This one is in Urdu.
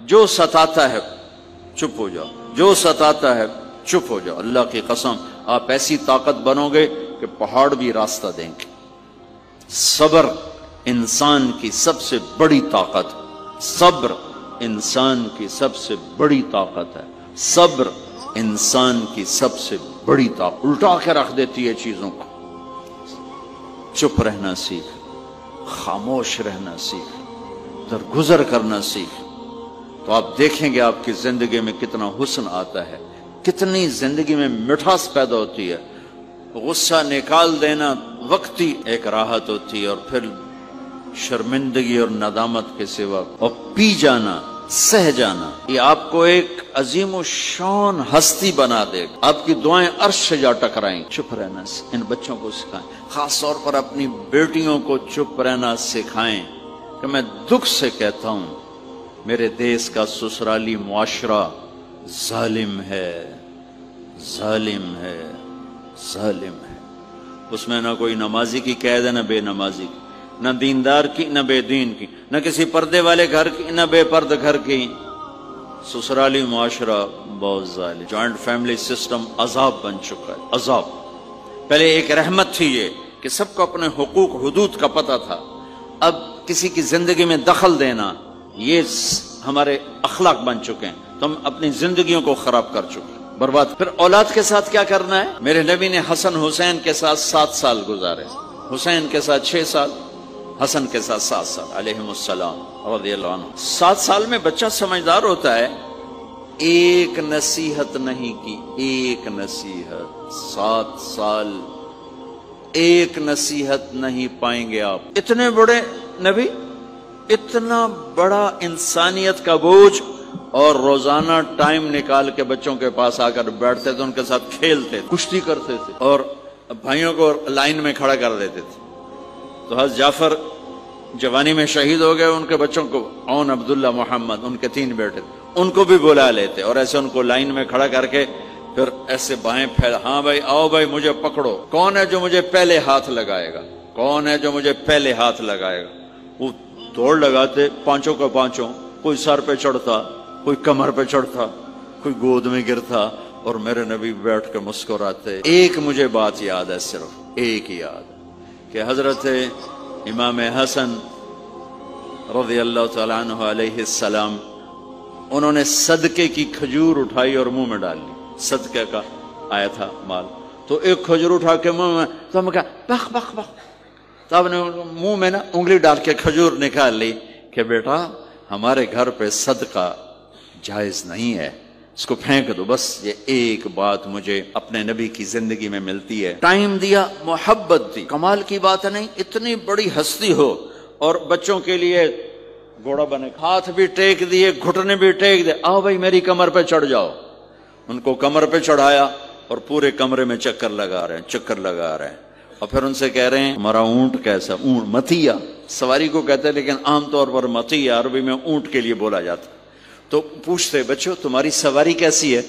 جو ستاتا ہے چپ ہو جاؤ، جو ستاتا ہے چپ ہو جاؤ۔ اللہ کی قسم آپ ایسی طاقت بنو گے کہ پہاڑ بھی راستہ دیں گے۔ صبر انسان کی سب سے بڑی طاقت، صبر انسان کی سب سے بڑی طاقت ہے، صبر انسان کی سب سے بڑی طاقت، الٹا کے رکھ دیتی ہے چیزوں کو۔ چپ رہنا سیکھ، خاموش رہنا سیکھ، درگزر کرنا سیکھ، تو آپ دیکھیں گے آپ کی زندگی میں کتنا حسن آتا ہے، کتنی زندگی میں مٹھاس پیدا ہوتی ہے۔ غصہ نکال دینا وقتی ایک راحت ہوتی ہے، اور پھر شرمندگی اور ندامت کے سوا اور پی جانا، سہ جانا، یہ آپ کو ایک عظیم و شان ہستی بنا دے گا۔ آپ کی دعائیں عرش سے جا ٹکرائیں۔ چپ رہنا ان بچوں کو سکھائیں، خاص طور پر اپنی بیٹیوں کو چپ رہنا سکھائیں کہ میں دکھ سے کہتا ہوں میرے دیس کا سسرالی معاشرہ ظالم ہے، ظالم ہے، ظالم ہے۔ اس میں نہ کوئی نمازی کی قید ہے، نہ بے نمازی کی، نہ دیندار کی، نہ بے دین کی، نہ کسی پردے والے گھر کی، نہ بے پرد گھر کی۔ سسرالی معاشرہ بہت ظالم، جوائنٹ فیملی سسٹم عذاب بن چکا ہے، عذاب۔ پہلے ایک رحمت تھی یہ کہ سب کو اپنے حقوق حدود کا پتہ تھا، اب کسی کی زندگی میں دخل دینا یہ ہمارے اخلاق بن چکے ہیں، تو ہم اپنی زندگیوں کو خراب کر چکے ہیں، برباد۔ پھر اولاد کے ساتھ کیا کرنا ہے؟ میرے نبی نے حسن حسین کے ساتھ 7 سال گزارے، حسین کے ساتھ 6 سال، حسن کے ساتھ 7 سال علیہم السلام رضی اللہ عنہ۔ 7 سال میں بچہ سمجھدار ہوتا ہے، ایک نصیحت نہیں کی، ایک نصیحت، 7 سال ایک نصیحت نہیں پائیں گے آپ۔ اتنے بڑے نبی، اتنا بڑا انسانیت کا بوجھ، اور روزانہ ٹائم نکال کے بچوں کے پاس آ کر بیٹھتے تھے، ان کے ساتھ کھیلتے، کشتی کرتے تھے، اور بھائیوں کو لائن میں کھڑا کر دیتے تھے۔ تو حضرت جعفر جوانی میں شہید ہو گئے، ان کے بچوں کو عون، عبداللہ، محمد، ان کے 3 بیٹے تھے، ان کو بھی بلا لیتے اور ایسے ان کو لائن میں کھڑا کر کے پھر ایسے بائیں پھیلا، ہاں بھائی آؤ بھائی مجھے پکڑو، کون ہے جو مجھے پہلے ہاتھ لگائے گا، کون ہے جو مجھے پہلے ہاتھ لگائے گا۔ وہ دوڑ لگاتے، پانچوں کا پانچوں، کوئی سر پہ چڑھتا، کوئی کمر پہ چڑھتا، کوئی گود میں گرتا، اور میرے نبی بیٹھ کے مسکراتے۔ ایک مجھے بات یاد ہے، صرف ایک ہی یاد ہے کہ حضرت امام حسن رضی اللہ تعالیٰ عنہ علیہ السلام، انہوں نے صدقے کی کھجور اٹھائی اور منہ میں ڈال لی، صدقے کا آیا تھا مال، تو ایک کھجور اٹھا کے منہ میں، تو ہم کہا بخ بخ بخ، تو آپ نے منہ میں نا انگلی ڈال کے کھجور نکال لی کہ بیٹا ہمارے گھر پہ صدقہ جائز نہیں ہے، اس کو پھینک دو، بس یہ ایک بات مجھے اپنے نبی کی زندگی میں ملتی ہے۔ ٹائم دیا، محبت دی، کمال کی بات نہیں، اتنی بڑی ہستی ہو اور بچوں کے لیے گھوڑا بنے، ہاتھ بھی ٹیک دیے، گھٹنے بھی ٹیک دے، آؤ بھائی میری کمر پہ چڑھ جاؤ۔ ان کو کمر پہ چڑھایا اور پورے کمرے میں چکر لگا رہے ہیں، چکر لگا رہے ہیں، اور پھر ان سے کہہ رہے ہیں ہمارا اونٹ کیسا؟ اونٹ متیا، سواری کو کہتے ہیں لیکن عام طور پر متیا عربی میں اونٹ کے لیے بولا جاتا۔ تو پوچھتے بچوں تمہاری سواری کیسی ہے؟